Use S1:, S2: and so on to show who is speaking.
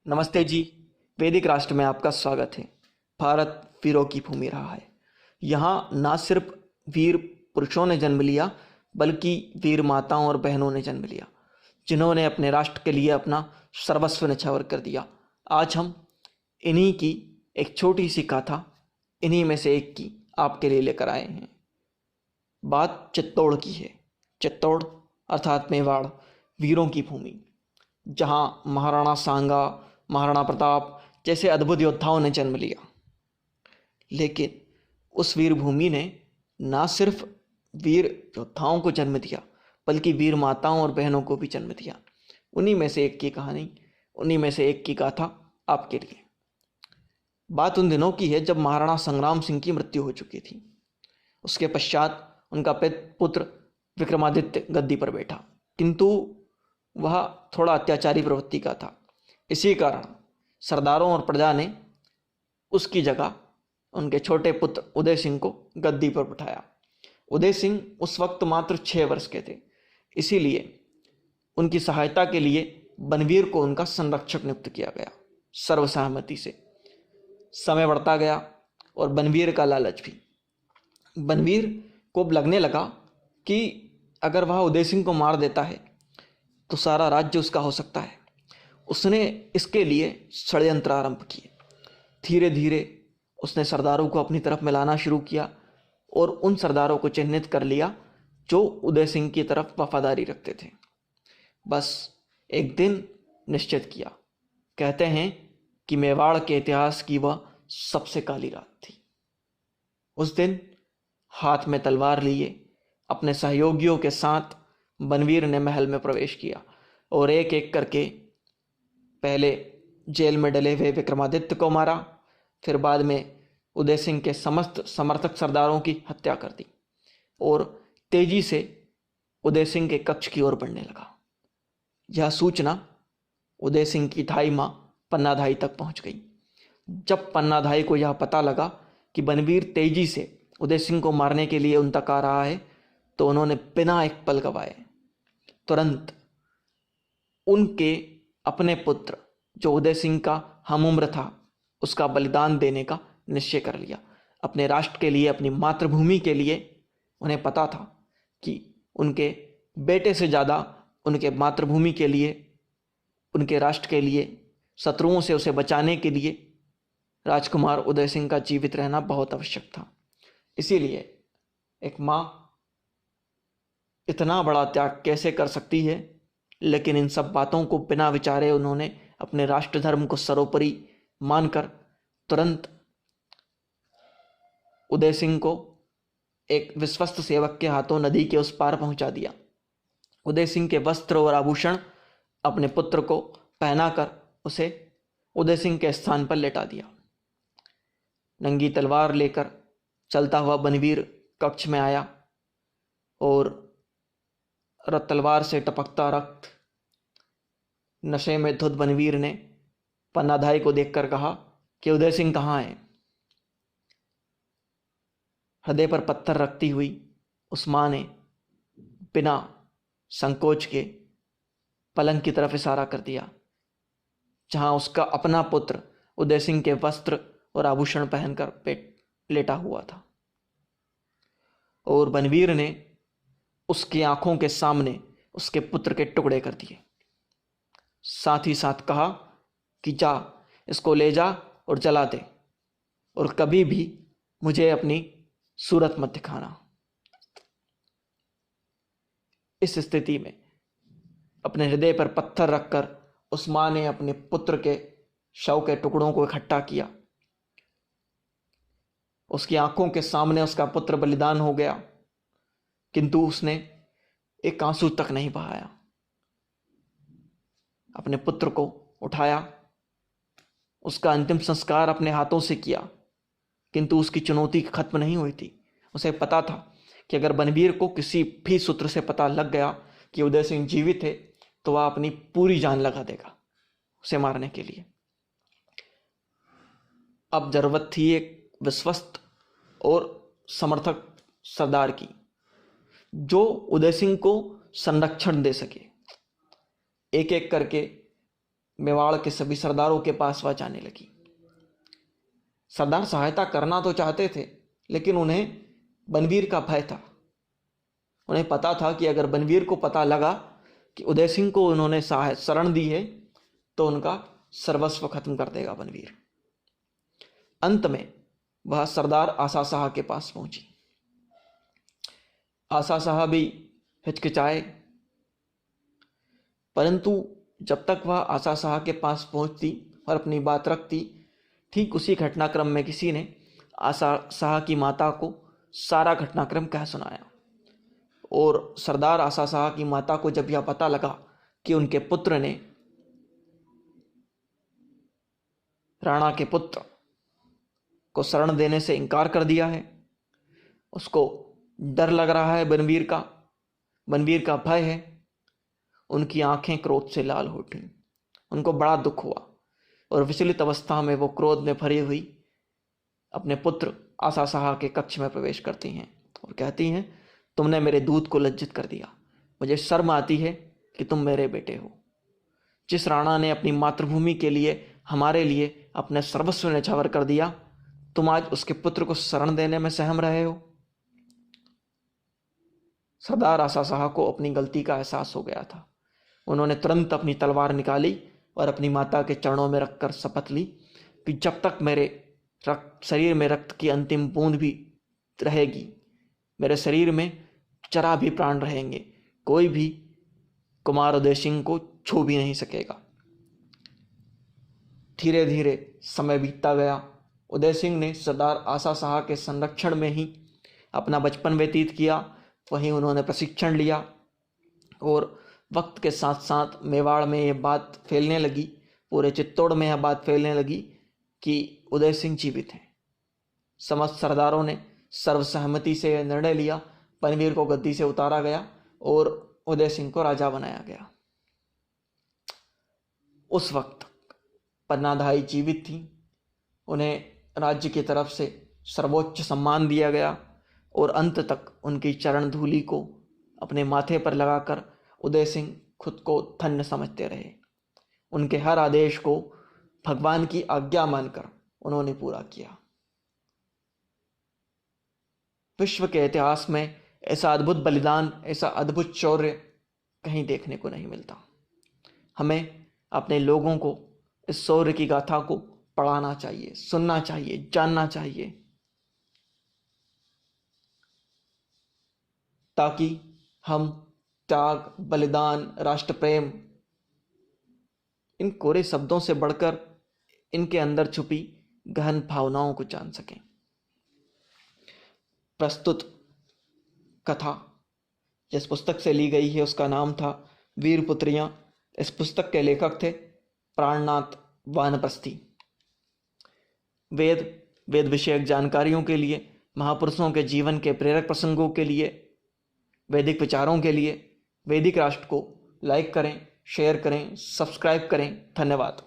S1: नमस्ते जी। वैदिक राष्ट्र में आपका स्वागत है। भारत वीरों की भूमि रहा है। यहाँ ना सिर्फ वीर पुरुषों ने जन्म लिया बल्कि वीर माताओं और बहनों ने जन्म लिया, जिन्होंने अपने राष्ट्र के लिए अपना सर्वस्व न्यौछावर कर दिया। आज हम इन्हीं की एक छोटी सी गाथा, इन्हीं में से एक की आपके लिए लेकर आए हैं। बात चित्तौड़ की है। चित्तौड़ अर्थात मेवाड़, वीरों की भूमि, जहाँ महाराणा सांगा, महाराणा प्रताप जैसे अद्भुत योद्धाओं ने जन्म लिया। लेकिन उस वीर भूमि ने ना सिर्फ वीर योद्धाओं को जन्म दिया बल्कि वीर माताओं और बहनों को भी जन्म दिया। उन्हीं में से एक की कहानी, उन्हीं में से एक की गाथा आपके लिए। बात उन दिनों की है जब महाराणा संग्राम सिंह की मृत्यु हो चुकी थी। उसके पश्चात उनका पुत्र विक्रमादित्य गद्दी पर बैठा, किंतु वह थोड़ा अत्याचारी प्रवृत्ति का था। इसी कारण सरदारों और प्रजा ने उसकी जगह उनके छोटे पुत्र उदय सिंह को गद्दी पर बिठाया। उदय सिंह उस वक्त मात्र 6 वर्ष के थे, इसीलिए उनकी सहायता के लिए बनवीर को उनका संरक्षक नियुक्त किया गया, सर्वसहमति से। समय बढ़ता गया और बनवीर का लालच भी। बनवीर को लगने लगा कि अगर वह उदय सिंह को मार देता है तो सारा राज्य उसका हो सकता है। उसने इसके लिए षड्यंत्र आरंभ किए। धीरे धीरे उसने सरदारों को अपनी तरफ मिलाना शुरू किया और उन सरदारों को चिन्हित कर लिया जो उदय सिंह की तरफ वफादारी रखते थे। बस एक दिन निश्चित किया। कहते हैं कि मेवाड़ के इतिहास की वह सबसे काली रात थी। उस दिन हाथ में तलवार लिए अपने सहयोगियों के साथ बनवीर ने महल में प्रवेश किया और एक एक करके पहले जेल में डले हुए विक्रमादित्य को मारा, फिर बाद में उदय सिंह के समस्त समर्थक सरदारों की हत्या कर दी और तेजी से उदय सिंह के कक्ष की ओर बढ़ने लगा। यह सूचना उदय सिंह की धाई मां पन्नाधाई तक पहुंच गई। जब पन्नाधाई को यह पता लगा कि बनवीर तेजी से उदय सिंह को मारने के लिए उन तक आ रहा है, तो उन्होंने बिना एक पल गवाए तुरंत उनके अपने पुत्र जो उदय सिंह का हमउम्र था उसका बलिदान देने का निश्चय कर लिया। अपने राष्ट्र के लिए, अपनी मातृभूमि के लिए। उन्हें पता था कि उनके बेटे से ज़्यादा उनके मातृभूमि के लिए, उनके राष्ट्र के लिए, शत्रुओं से उसे बचाने के लिए राजकुमार उदय सिंह का जीवित रहना बहुत आवश्यक था। इसीलिए एक माँ इतना बड़ा त्याग कैसे कर सकती है, लेकिन इन सब बातों को बिना विचारे उन्होंने अपने राष्ट्र धर्म को सर्वोपरि मानकर तुरंत उदय सिंह को एक विश्वस्त सेवक के हाथों नदी के उस पार पहुंचा दिया। उदय सिंह के वस्त्र और आभूषण अपने पुत्र को पहनाकर उसे उदय सिंह के स्थान पर लेटा दिया। नंगी तलवार लेकर चलता हुआ बनवीर कक्ष में आया और तलवार से टपकता रक्त, नशे में धुत बनवीर ने पन्नाधाई को देखकर कहा कि उदय सिंह कहाँ है। हृदय पर पत्थर रखती हुई उस मां ने बिना संकोच के पलंग की तरफ इशारा कर दिया, जहां उसका अपना पुत्र उदय सिंह के वस्त्र और आभूषण पहनकर लेटा हुआ था। और बनवीर ने उसकी आंखों के सामने उसके पुत्र के टुकड़े कर दिए। साथ ही साथ कहा कि जा, इसको ले जा और जला दे, और कभी भी मुझे अपनी सूरत मत दिखाना। इस स्थिति में अपने हृदय पर पत्थर रखकर उस मां ने अपने पुत्र के शव के टुकड़ों को इकट्ठा किया। उसकी आंखों के सामने उसका पुत्र बलिदान हो गया, किंतु उसने एक आंसू तक नहीं बहाया। अपने पुत्र को उठाया, उसका अंतिम संस्कार अपने हाथों से किया, किंतु उसकी चुनौती खत्म नहीं हुई थी। उसे पता था कि अगर बनवीर को किसी भी सूत्र से पता लग गया कि उदय सिंह जीवित है तो वह अपनी पूरी जान लगा देगा उसे मारने के लिए। अब जरूरत थी एक विश्वस्त और समर्थक सरदार की, जो उदय सिंह को संरक्षण दे सके। एक एक करके मेवाड़ के सभी सरदारों के पास वह जाने लगी। सरदार सहायता करना तो चाहते थे, लेकिन उन्हें बनवीर का भय था। उन्हें पता था कि अगर बनवीर को पता लगा कि उदय सिंह को उन्होंने शरण दी है तो उनका सर्वस्व खत्म कर देगा बनवीर। अंत में वह सरदार आसा शाह के पास पहुंची। आसा शाह भी हिचकिचाए, परंतु जब तक वह आसा शाह के पास पहुंचती और अपनी बात रखती, ठीक उसी घटनाक्रम में किसी ने आसा शाह की माता को सारा घटनाक्रम कह सुनाया। और सरदार आसा शाह की माता को जब यह पता लगा कि उनके पुत्र ने, राणा के पुत्र को शरण देने से इनकार कर दिया है, उसको डर लग रहा है, बनवीर का भय है, उनकी आंखें क्रोध से लाल हो उठी। उनको बड़ा दुख हुआ और विचलित अवस्था में वो क्रोध में भरी हुई अपने पुत्र आसा शाह के कक्ष में प्रवेश करती हैं और कहती हैं, तुमने मेरे दूध को लज्जित कर दिया। मुझे शर्म आती है कि तुम मेरे बेटे हो। जिस राणा ने अपनी मातृभूमि के लिए, हमारे लिए अपने सर्वस्व न्यौछावर कर दिया, तुम आज उसके पुत्र को शरण देने में सहम रहे हो। सरदार आसा शाह को अपनी गलती का एहसास हो गया था। उन्होंने तुरंत अपनी तलवार निकाली और अपनी माता के चरणों में रखकर शपथ ली कि जब तक मेरे शरीर में रक्त की अंतिम बूंद भी रहेगी, मेरे शरीर में जरा भी प्राण रहेंगे, कोई भी कुमार उदय सिंह को छू भी नहीं सकेगा। धीरे धीरे समय बीतता गया। उदय सिंह ने सरदार आसा शाह के संरक्षण में ही अपना बचपन व्यतीत किया। वहीं उन्होंने प्रशिक्षण लिया और वक्त के साथ साथ मेवाड़ में यह बात फैलने लगी, पूरे चित्तौड़ में यह बात फैलने लगी कि उदय सिंह जीवित हैं। समस्त सरदारों ने सर्वसहमति से यह निर्णय लिया, बनवीर को गद्दी से उतारा गया और उदय सिंह को राजा बनाया गया। उस वक्त पन्नाधाई जीवित थी, उन्हें राज्य की तरफ से सर्वोच्च सम्मान दिया गया और अंत तक उनकी चरण धूलि को अपने माथे पर लगाकर उदय सिंह खुद को धन्य समझते रहे। उनके हर आदेश को भगवान की आज्ञा मानकर उन्होंने पूरा किया। विश्व के इतिहास में ऐसा अद्भुत बलिदान, ऐसा अद्भुत शौर्य कहीं देखने को नहीं मिलता। हमें अपने लोगों को इस शौर्य की गाथा को पढ़ाना चाहिए, सुनना चाहिए, जानना चाहिए, ताकि हम त्याग, बलिदान, राष्ट्र प्रेम, इन कोरे शब्दों से बढ़कर इनके अंदर छुपी गहन भावनाओं को जान सकें। प्रस्तुत कथा जिस पुस्तक से ली गई है उसका नाम था वीर पुत्रियां। इस पुस्तक के लेखक थे प्राणनाथ वानप्रस्थी। वेद विषयक जानकारियों के लिए, महापुरुषों के जीवन के प्रेरक प्रसंगों के लिए, वैदिक विचारों के लिए वैदिक राष्ट्र को लाइक करें, शेयर करें, सब्सक्राइब करें। धन्यवाद।